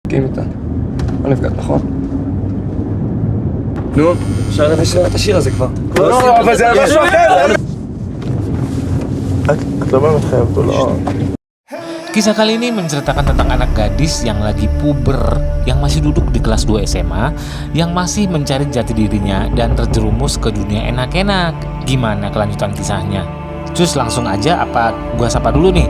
מסכים איתה. לא נפגעת, נכון? נו, אפשר לשיר את השיר הזה כבר. לא, אבל זה על משהו אחר! את לא באמת חייבת אותו, לא. Kisah kali ini menceritakan tentang anak gadis yang lagi puber, yang masih duduk di kelas 2 SMA, yang masih mencari jati dirinya dan terjerumus ke dunia enak-enak. Gimana kelanjutan kisahnya? Cus, langsung aja apa gua sapa dulu nih?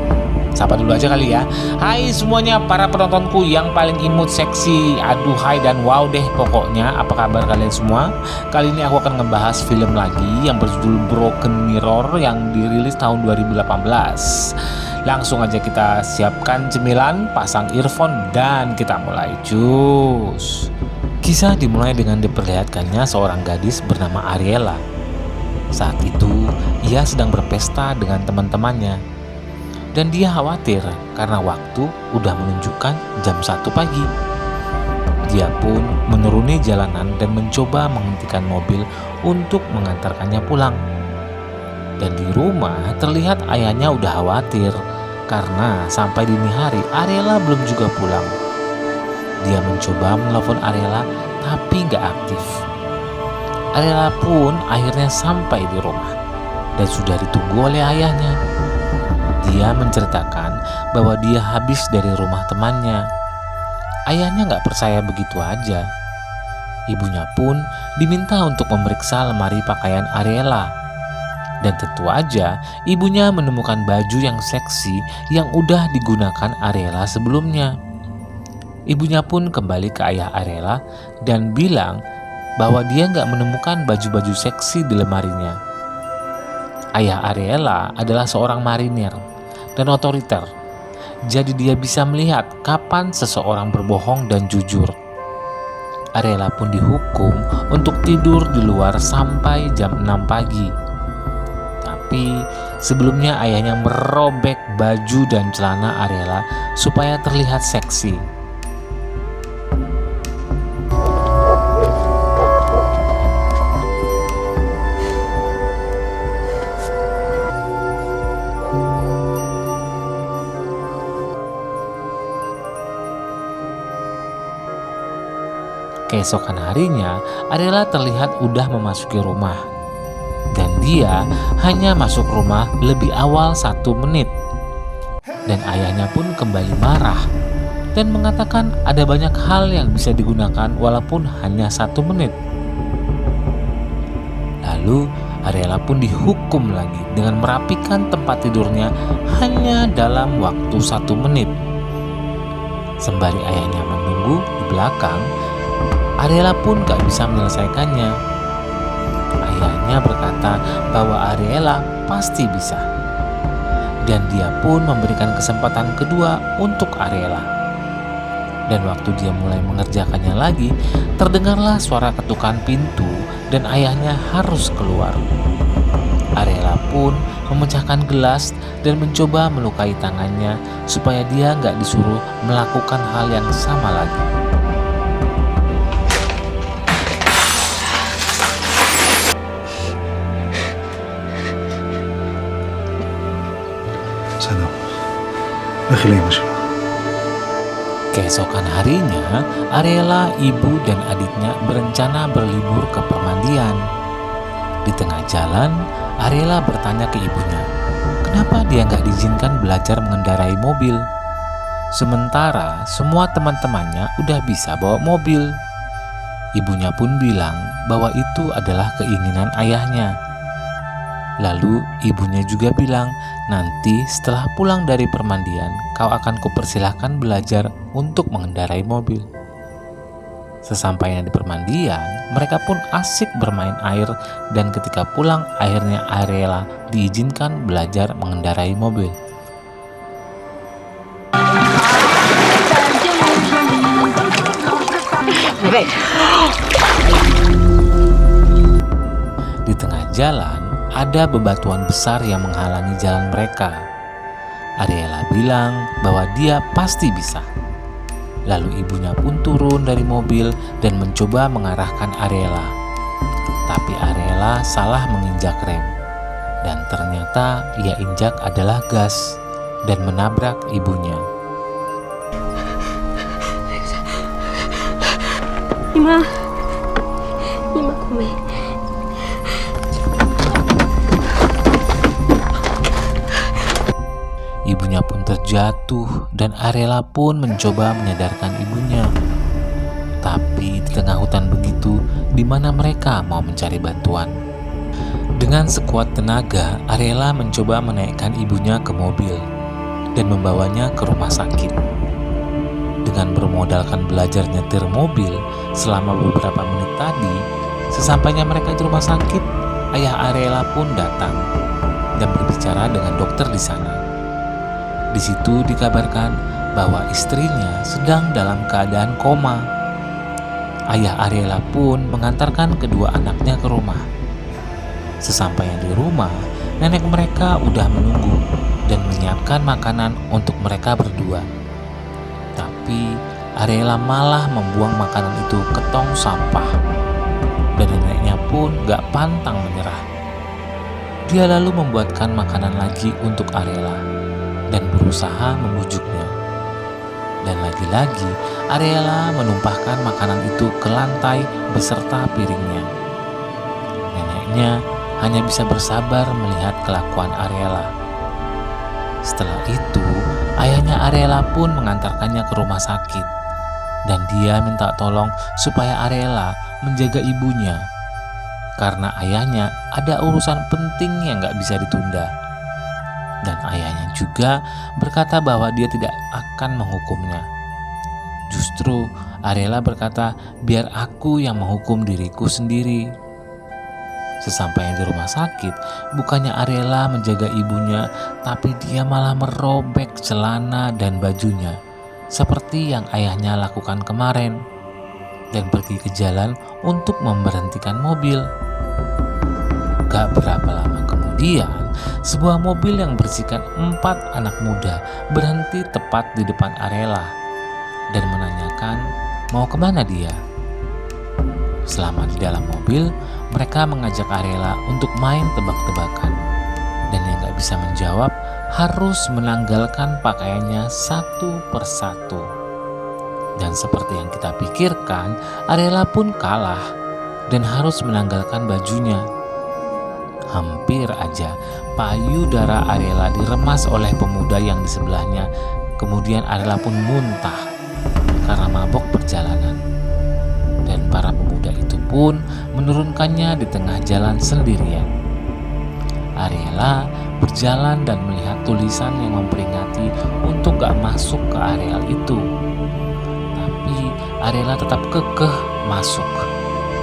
Sapa dulu aja kali ya. Hai semuanya para penontonku yang paling imut, seksi, aduhai dan wow deh pokoknya. Apa kabar kalian semua? Kali ini aku akan ngebahas film lagi yang berjudul Broken Mirror yang dirilis tahun 2018. Langsung aja kita siapkan cemilan, pasang earphone, dan kita mulai cus. Kisah dimulai dengan diperlihatkannya seorang gadis bernama Ariela. Saat itu, ia sedang berpesta dengan teman-temannya. Dan dia khawatir karena waktu udah menunjukkan jam 1 pagi. Dia pun menuruni jalanan dan mencoba menghentikan mobil untuk mengantarkannya pulang. Dan di rumah terlihat ayahnya udah khawatir karena sampai dini hari Ariela belum juga pulang. Dia mencoba menelpon Ariela tapi gak aktif. Ariela pun akhirnya sampai di rumah dan sudah ditunggu oleh ayahnya. Dia menceritakan bahwa dia habis dari rumah temannya. Ayahnya gak percaya begitu aja. Ibunya pun diminta untuk memeriksa lemari pakaian Ariela. Dan tentu aja ibunya menemukan baju yang seksi yang udah digunakan Ariela sebelumnya. Ibunya pun kembali ke ayah Ariela dan bilang bahwa dia gak menemukan baju-baju seksi di lemarinya. Ayah Ariela adalah seorang marinir dan otoriter, jadi dia bisa melihat kapan seseorang berbohong dan jujur. Ariela pun dihukum untuk tidur di luar sampai jam 6 pagi. Tapi sebelumnya ayahnya merobek baju dan celana Ariela supaya terlihat seksi. Keesokan harinya, Ariela terlihat udah memasuki rumah. Dan dia hanya masuk rumah lebih awal 1 menit. Dan ayahnya pun kembali marah dan mengatakan ada banyak hal yang bisa digunakan walaupun hanya 1 menit. Lalu Ariela pun dihukum lagi dengan merapikan tempat tidurnya hanya dalam waktu 1 menit. Sembari ayahnya menunggu di belakang, Ariela pun gak bisa menyelesaikannya. Ayahnya berkata bahwa Ariela pasti bisa. Dan dia pun memberikan kesempatan kedua untuk Ariela. Dan waktu dia mulai mengerjakannya lagi, terdengarlah suara ketukan pintu dan ayahnya harus keluar. Ariela pun memecahkan gelas dan mencoba melukai tangannya supaya dia gak disuruh melakukan hal yang sama lagi. Keesokan harinya, Ariela, ibu dan adiknya berencana berlibur ke permandian. Di tengah jalan, Ariela bertanya ke ibunya, kenapa dia nggak diizinkan belajar mengendarai mobil? Sementara semua teman-temannya udah bisa bawa mobil. Ibunya pun bilang bahwa itu adalah keinginan ayahnya. Lalu ibunya juga bilang, nanti setelah pulang dari permandian, kau akan kupersilahkan belajar untuk mengendarai mobil. Sesampainya di permandian, mereka pun asik bermain air dan ketika pulang akhirnya Ariela diizinkan belajar mengendarai mobil. Di tengah jalan, ada bebatuan besar yang menghalangi jalan mereka. Ariela bilang bahwa dia pasti bisa. Lalu ibunya pun turun dari mobil dan mencoba mengarahkan Ariela. Tapi Ariela salah menginjak rem. Dan ternyata ia injak adalah gas dan menabrak ibunya. 今ごめん。Ibunya pun terjatuh dan Arela pun mencoba menyadarkan ibunya. Tapi di tengah hutan begitu, di mana mereka mau mencari bantuan. Dengan sekuat tenaga, Arela mencoba menaikkan ibunya ke mobil dan membawanya ke rumah sakit. Dengan bermodalkan belajar nyetir mobil selama beberapa menit tadi, sesampainya mereka di rumah sakit, ayah Arela pun datang dan berbicara dengan dokter di sana. Di situ dikabarkan bahwa istrinya sedang dalam keadaan koma. Ayah Arela pun mengantarkan kedua anaknya ke rumah. Sesampainya di rumah, nenek mereka udah menunggu dan menyiapkan makanan untuk mereka berdua. Tapi Arela malah membuang makanan itu ke tong sampah. Dan neneknya pun gak pantang menyerah. Dia lalu membuatkan makanan lagi untuk Arela dan berusaha membujuknya. Dan lagi-lagi Arela menumpahkan makanan itu ke lantai beserta piringnya. Neneknya hanya bisa bersabar melihat kelakuan Arela. Setelah itu, ayahnya Arela pun mengantarkannya ke rumah sakit. Dan dia minta tolong supaya Arela menjaga ibunya. Karena ayahnya ada urusan penting yang gak bisa ditunda. Dan ayahnya juga berkata bahwa dia tidak akan menghukumnya. Justru Arela berkata, biar aku yang menghukum diriku sendiri. Sesampainya di rumah sakit, bukannya Arela menjaga ibunya, tapi dia malah merobek celana dan bajunya, seperti yang ayahnya lakukan kemarin, dan pergi ke jalan untuk memberhentikan mobil. Gak berapa lama kemudian, sebuah mobil yang berisikan 4 anak muda berhenti tepat di depan Arela dan menanyakan mau kemana dia. Selama di dalam mobil, mereka mengajak Arela untuk main tebak-tebakan. Dan yang gak bisa menjawab harus menanggalkan pakaiannya satu persatu. Dan seperti yang kita pikirkan, Arela pun kalah dan harus menanggalkan bajunya. Hampir aja payudara Arela diremas oleh pemuda yang di sebelahnya. Kemudian Arela pun muntah karena mabok perjalanan. Dan para pemuda itu pun menurunkannya di tengah jalan sendirian. Arela berjalan dan melihat tulisan yang memperingati untuk gak masuk ke areal itu. Tapi Arela tetap kekeh masuk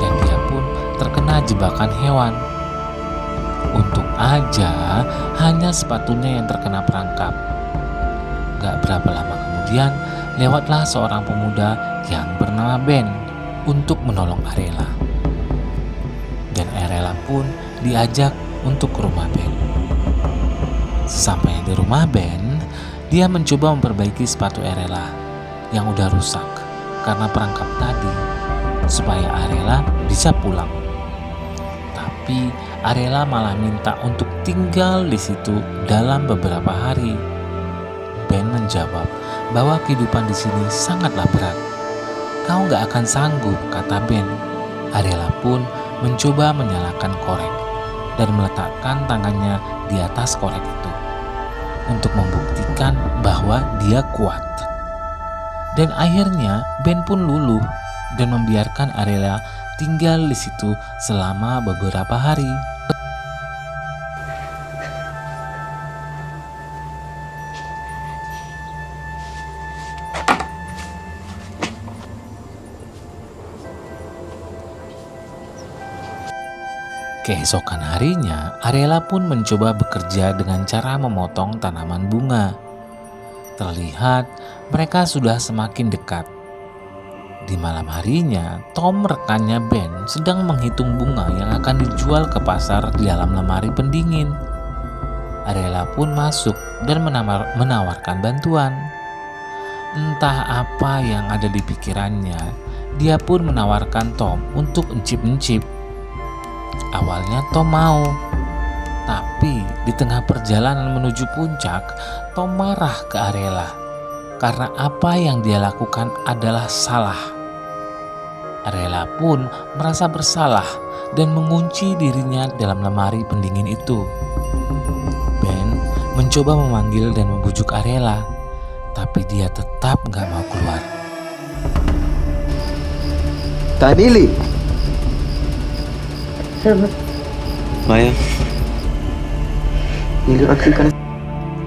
dan dia pun terkena jebakan hewan. Untung aja hanya sepatunya yang terkena perangkap. Gak berapa lama kemudian lewatlah seorang pemuda yang bernama Ben untuk menolong Arela. Dan Arela pun diajak untuk ke rumah Ben. Sesampainya di rumah Ben, dia mencoba memperbaiki sepatu Arela yang udah rusak karena perangkap tadi, supaya Arela bisa pulang. Tapi Arela malah minta untuk tinggal di situ dalam beberapa hari. Ben menjawab bahwa kehidupan di sini sangatlah berat. Kau gak akan sanggup, kata Ben. Arela pun mencoba menyalakan korek dan meletakkan tangannya di atas korek itu untuk membuktikan bahwa dia kuat. Dan akhirnya Ben pun luluh dan membiarkan Arela tinggal di situ selama beberapa hari. Keesokan harinya, Arela pun mencoba bekerja dengan cara memotong tanaman bunga. Terlihat mereka sudah semakin dekat. Di malam harinya, Tom rekannya Ben sedang menghitung bunga yang akan dijual ke pasar di dalam lemari pendingin. Arela pun masuk dan menawarkan bantuan. Entah apa yang ada di pikirannya, dia pun menawarkan Tom untuk encip-encip. Awalnya Tom mau, tapi di tengah perjalanan menuju puncak, Tom marah ke Arela karena apa yang dia lakukan adalah salah. Ariela pun merasa bersalah dan mengunci dirinya dalam lemari pendingin itu. Ben mencoba memanggil dan membujuk Ariela, tapi dia tetap gak mau keluar. Tanili. Maya,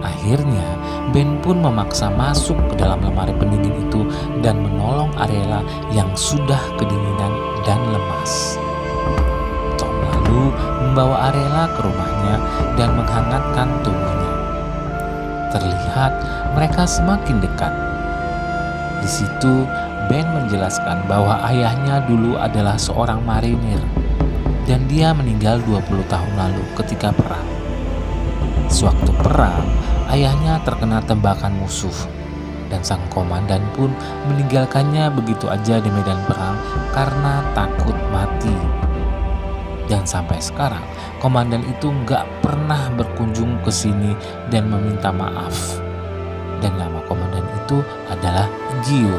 Akhirnya Ben pun memaksa masuk ke dalam lemari pendingin itu dan menolong Ariela yang sudah kedinginan dan lemas. Tom lalu membawa Ariela ke rumahnya dan menghangatkan tubuhnya. Terlihat mereka semakin dekat. Di situ Ben menjelaskan bahwa ayahnya dulu adalah seorang marinir dan dia meninggal 20 tahun lalu ketika perang. Sewaktu perang, ayahnya terkena tembakan musuh dan sang komandan pun meninggalkannya begitu aja di medan perang karena takut mati. Dan sampai sekarang, komandan itu gak pernah berkunjung ke sini dan meminta maaf. Dan nama komandan itu adalah Gio.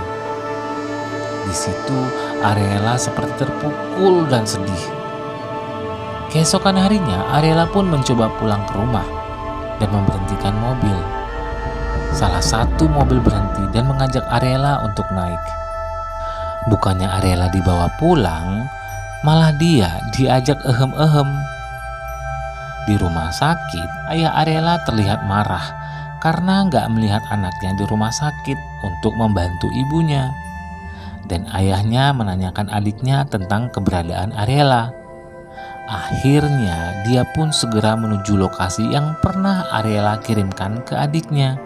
Di situ, Ariela seperti terpukul dan sedih. Keesokan harinya, Ariela pun mencoba pulang ke rumah dan memberhentikan mobil. Salah satu mobil berhenti dan mengajak Ariela untuk naik. Bukannya Ariela dibawa pulang, malah dia diajak ehem-ehem. Di rumah sakit, ayah Ariela terlihat marah karena nggak melihat anaknya di rumah sakit untuk membantu ibunya. Dan ayahnya menanyakan adiknya tentang keberadaan Ariela. Akhirnya dia pun segera menuju lokasi yang pernah Ariela kirimkan ke adiknya.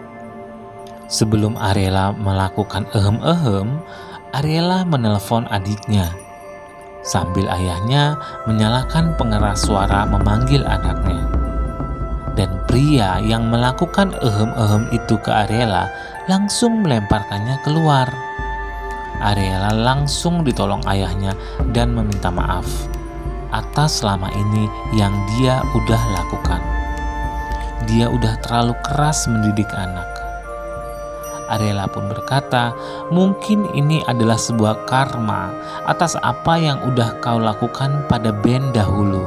Sebelum Ariela melakukan ehem-ehem, Ariela menelpon adiknya. Sambil ayahnya menyalakan pengeras suara memanggil anaknya. Dan pria yang melakukan ehem-ehem itu ke Ariela langsung melemparkannya keluar. Ariela langsung ditolong ayahnya dan meminta maaf atas selama ini yang dia udah lakukan. Dia udah terlalu keras mendidik anak. Ariela pun berkata, mungkin ini adalah sebuah karma atas apa yang udah kau lakukan pada Ben dahulu.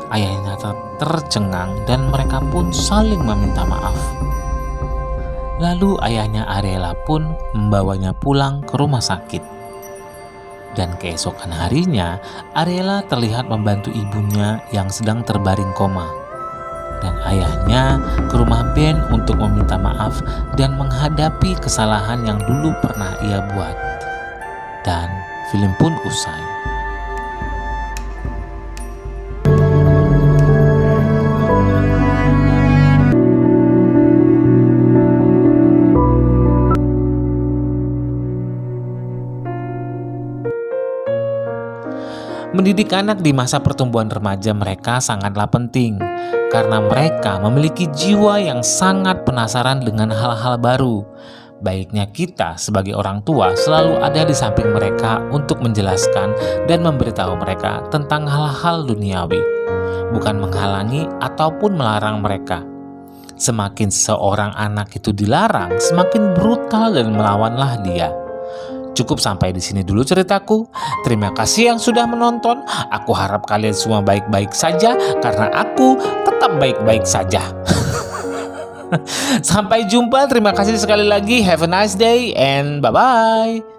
Ayahnya tercengang dan mereka pun saling meminta maaf. Lalu ayahnya Ariela pun membawanya pulang ke rumah sakit. Dan keesokan harinya, Ariela terlihat membantu ibunya yang sedang terbaring koma. Dan ayahnya ke rumah Ben untuk meminta maaf dan menghadapi kesalahan yang dulu pernah ia buat. Dan film pun usai. Mendidik anak di masa pertumbuhan remaja mereka sangatlah penting karena mereka memiliki jiwa yang sangat penasaran dengan hal-hal baru. Baiknya kita sebagai orang tua selalu ada di samping mereka untuk menjelaskan dan memberitahu mereka tentang hal-hal duniawi, bukan menghalangi ataupun melarang mereka. Semakin seorang anak itu dilarang, semakin brutal dan melawanlah dia. Cukup sampai di sini dulu ceritaku. Terima kasih yang sudah menonton. Aku harap kalian semua baik-baik saja karena aku tetap baik-baik saja. Sampai jumpa. Terima kasih sekali lagi. Have a nice day and bye-bye.